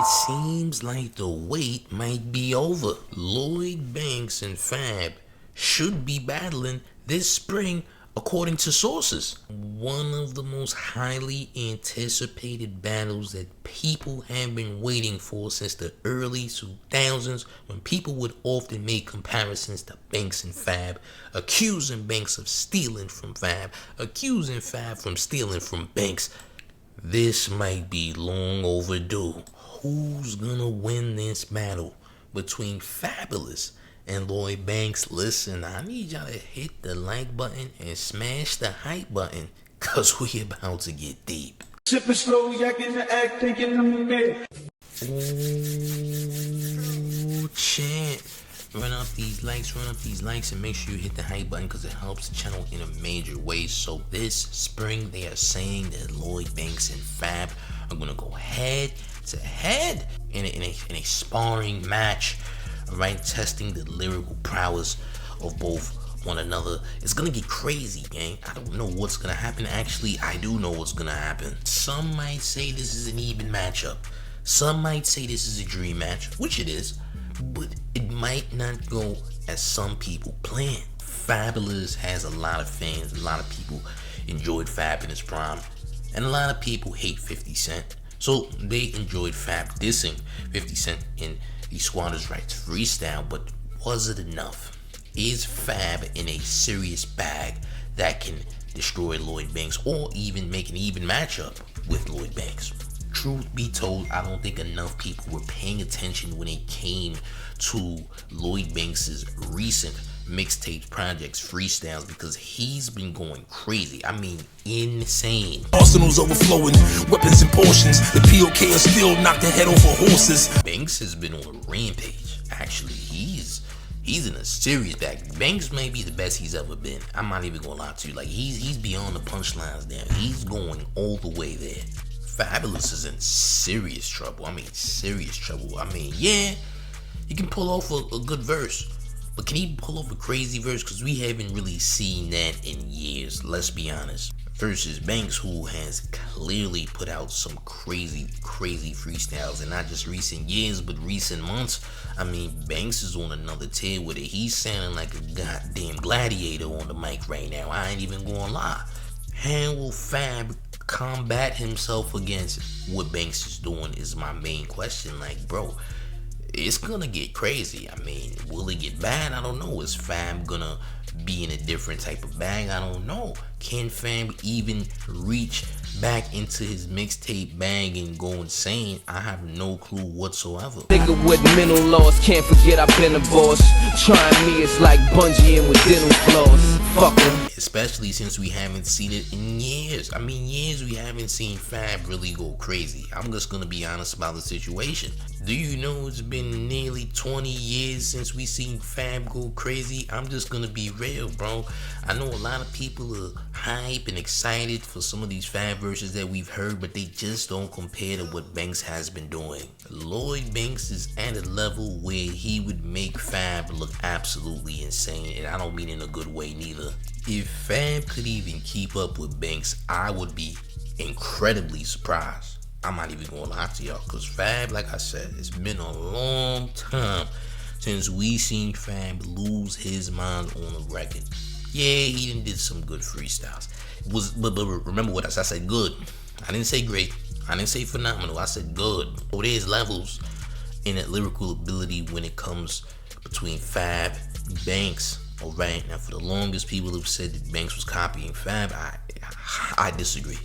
It seems like the wait might be over. Lloyd Banks and Fab should be battling this spring according to sources. One of the most highly anticipated battles that people have been waiting for since the early 2000s, when people would often make comparisons to Banks and Fab, accusing Banks of stealing from Fab, accusing Fab from stealing from Banks. This might be long overdue. Who's gonna win this battle between Fabolous and Lloyd Banks? Listen, I need y'all to hit the like button and smash the hype button, cause we about to get deep. Sipping slow, yakking the act, thinking I'm mad. Ooh, chat. Run up these likes, and make sure you hit the hype button because it helps the channel in a major way. So this spring, they are saying that Lloyd Banks and Fab are gonna go head to head in a sparring match, right? Testing the lyrical prowess of both one another. It's gonna get crazy, gang. I don't know what's gonna happen. Actually, I do know what's gonna happen. Some might say this is an even matchup. Some might say this is a dream match, which it is, but it might not go as some people plan. Fabolous has a lot of fans. A lot of people enjoyed Fab in his prime, and a lot of people hate 50 Cent. So they enjoyed Fab dissing 50 Cent in the Squatters' Rights freestyle, but was it enough? Is Fab in a serious bag that can destroy Lloyd Banks or even make an even matchup with Lloyd Banks? Truth be told, I don't think enough people were paying attention when it came to Lloyd Banks' recent mixtape projects, freestyles, because he's been going crazy. I mean, insane. Arsenals overflowing, weapons and portions. The POK are still knocked the head over horses. Banks has been on a rampage. Actually, he's in a serious bag. Banks may be the best he's ever been. I'm not even gonna lie to you. Like, he's beyond the punchlines there. He's going all the way there. Fabolous is in serious trouble. I mean, serious trouble. I mean, yeah, he can pull off a good verse, but can he pull off a crazy verse? Because we haven't really seen that in years, let's be honest. Versus Banks, who has clearly put out some crazy freestyles, and not just recent years, but recent months. I mean, Banks is on another tier with it. He's sounding like a goddamn gladiator on the mic right now. I ain't even gonna lie. How will Fab combat himself against what Banks is doing is my main question. Like, bro, it's gonna get crazy. I mean, will it get bad? I don't know. Is Fab gonna be in a different type of bag? I don't know. Can Fab even reach back into his mixtape bag and go insane? I have no clue whatsoever. Nigga with mental loss, can't forget I've been a boss. Trying me is like bungeeing with dental floss. Fuck him. Especially since we haven't seen it in years. I mean, years we haven't seen Fab really go crazy. I'm just gonna be honest about the situation. Do you know it's been nearly 20 years since we seen Fab go crazy? I'm just gonna be real, bro. I know a lot of people are hype and excited for some of these Fab verses that we've heard, but they just don't compare to what Banks has been doing. Lloyd Banks is at a level where he would make Fab look absolutely insane, and I don't mean in a good way neither. If Fab could even keep up with Banks, I would be incredibly surprised. I'm not even gonna lie to y'all, because Fab, like I said, it's been a long time since we seen Fab lose his mind on a record. Yeah, he did some good freestyles. But remember what I said, good. I didn't say great. I didn't say phenomenal. I said good. So there's levels in that lyrical ability when it comes between Fab and Banks. Alright, now for the longest, people have said that Banks was copying Fab. I disagree.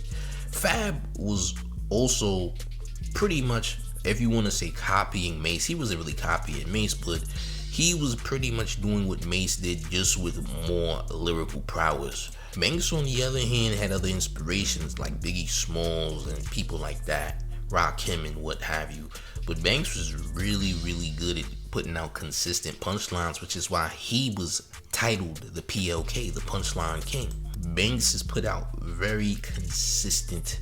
Fab was also pretty much, if you want to say copying Mace, he wasn't really copying Mace, but he was pretty much doing what Mace did, just with more lyrical prowess. Banks, on the other hand, had other inspirations like Biggie Smalls and people like that, Rakim and what have you. But Banks was really good at putting out consistent punchlines, which is why he was titled the PLK, the Punchline King. Banks has put out very consistent,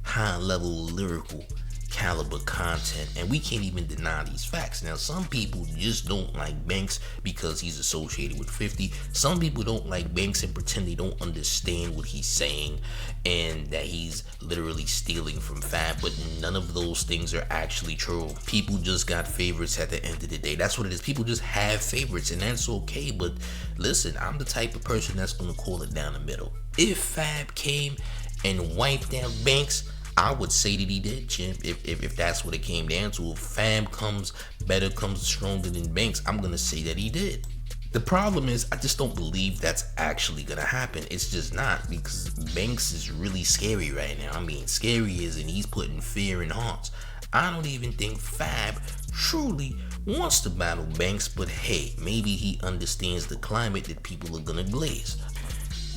high-level lyrical caliber content, and we can't even deny these facts. Now, some people just don't like Banks because he's associated with 50. Some people don't like Banks and pretend they don't understand what he's saying and that he's literally stealing from Fab, but none of those things are actually true. People just got favorites at the end of the day. That's what it is. People just have favorites, and that's okay. But listen, I'm the type of person that's gonna call it down the middle. If Fab came and wiped out Banks, I would say that he did, champ. If that's what it came down to. If Fab comes stronger than Banks, I'm gonna say that he did. The problem is, I just don't believe that's actually gonna happen. It's just not, because Banks is really scary right now. I mean, scary as in he's putting fear in hearts. I don't even think Fab truly wants to battle Banks, but hey, maybe he understands the climate that people are gonna blaze.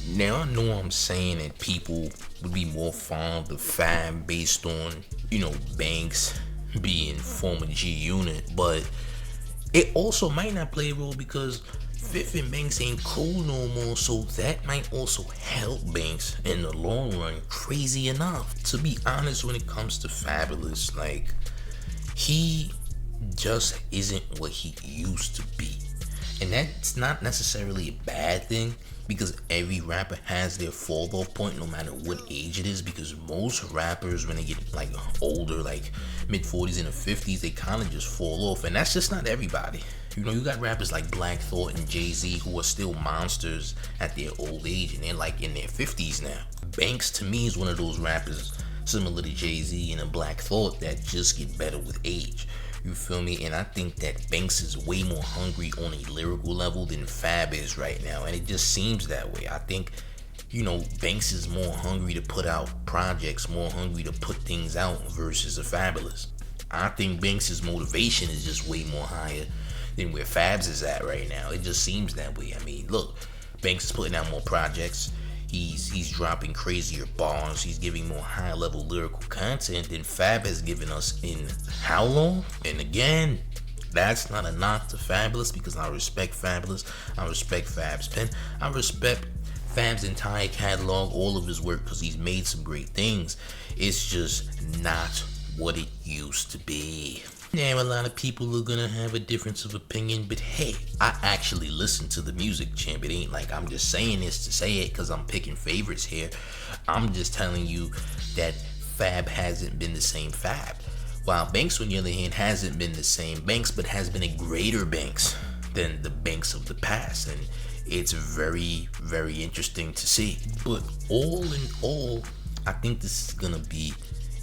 Now, I know I'm saying that people would be more fond of Fab based on, Banks being former G Unit, but it also might not play a role because Fifth and Banks ain't cool no more, so that might also help Banks in the long run. Crazy enough, to be honest, when it comes to Fabolous, like, he just isn't what he used to be, and that's not necessarily a bad thing, because every rapper has their fall off point no matter what age it is, because most rappers, when they get like older, like mid-40s and the 50s, they kind of just fall off, and that's just not everybody. You got rappers like Black Thought and Jay-Z who are still monsters at their old age, and they're like in their 50s now. Banks, to me, is one of those rappers similar to Jay-Z and a Black Thought that just get better with age. You feel me? And I think that Banks is way more hungry on a lyrical level than Fab is right now, and it just seems that way. I think, Banks is more hungry to put out projects, more hungry to put things out versus a Fabolous. I think Banks' motivation is just way more higher than where Fab's is at right now. It just seems that way. I mean, look, Banks is putting out more projects. He's dropping crazier bars. He's giving more high-level lyrical content than Fab has given us in how long? And again, that's not a knock to Fabolous, because I respect Fabolous. I respect Fab's pen. I respect Fab's entire catalog, all of his work, because he's made some great things. It's just not what it used to be. Now, a lot of people are gonna have a difference of opinion, but hey, I actually listen to the music, champ. It ain't like I'm just saying this to say it because I'm picking favorites here. I'm just telling you that Fab hasn't been the same Fab, while Banks, on the other hand, hasn't been the same Banks, but has been a greater Banks than the Banks of the past, and it's very, very interesting to see. But all in all, I think this is gonna be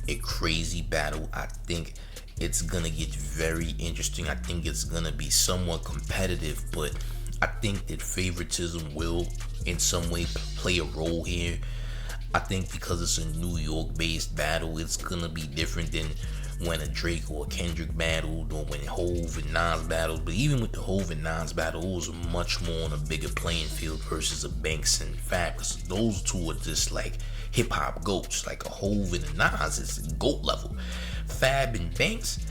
a crazy battle. I think it's gonna get very interesting. I think it's gonna be somewhat competitive, but I think that favoritism will in some way play a role here. I think because it's a New York based battle, it's gonna be different than when a Drake or a Kendrick battled, or when Hove and Nas battled. But even with the Hove and Nas battle, it was much more on a bigger playing field versus a Banks and Fab, because those two are just like hip-hop goats. Like a Hove and a Nas is GOAT level. Fab and Banks,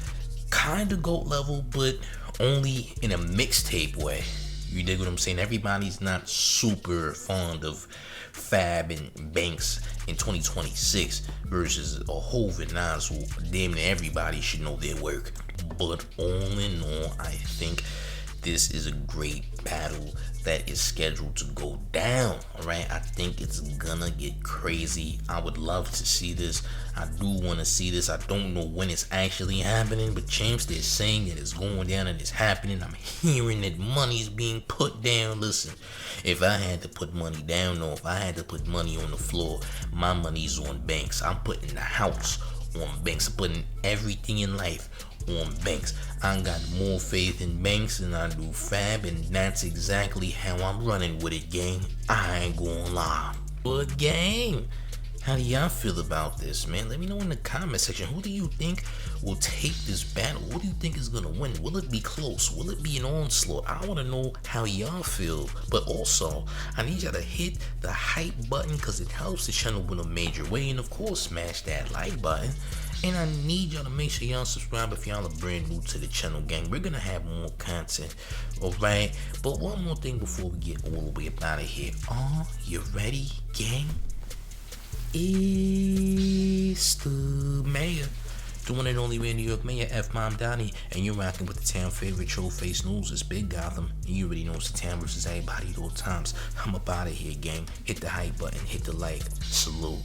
kind of GOAT level, but only in a mixtape way. You dig what I'm saying? Everybody's not super fond of Fab and Banks in 2026 versus a Hove and Nas, who damn near everybody should know their work. But all in all, I think this is a great battle that is scheduled to go down. Alright, I think it's gonna get crazy. I would love to see this. I do want to see this. I don't know when it's actually happening, but champs, they're saying that it's going down and it's happening. I'm hearing that money's being put down. Listen, if I had to put money down, or if I had to put money on the floor, my money's on Banks. I'm putting the house on Banks. I'm putting everything in life on Banks. I got more faith in Banks than I do Fab, and that's exactly how I'm running with it, gang. I ain't gonna lie. But gang, how do y'all feel about this, man? Let me know in the comment section. Who do you think will take this battle? Who do you think is gonna win? Will it be close? Will it be an onslaught? I want to know how y'all feel. But also, I need y'all to hit the hype button, because it helps the channel in a major way. And of course, smash that like button. And I need y'all to make sure y'all subscribe if y'all are brand new to the channel, gang. We're gonna have more content, alright? But one more thing before we get all the way up out of here. Are you ready, gang? It's the mayor. the one and only New York Mayor, F Mom Donnie, and you're rocking with the town favorite Showface News. It's Big Gotham, and you already know it's the town versus everybody at all times. I'm up out of here, gang. Hit the hype button, hit the like. Salute.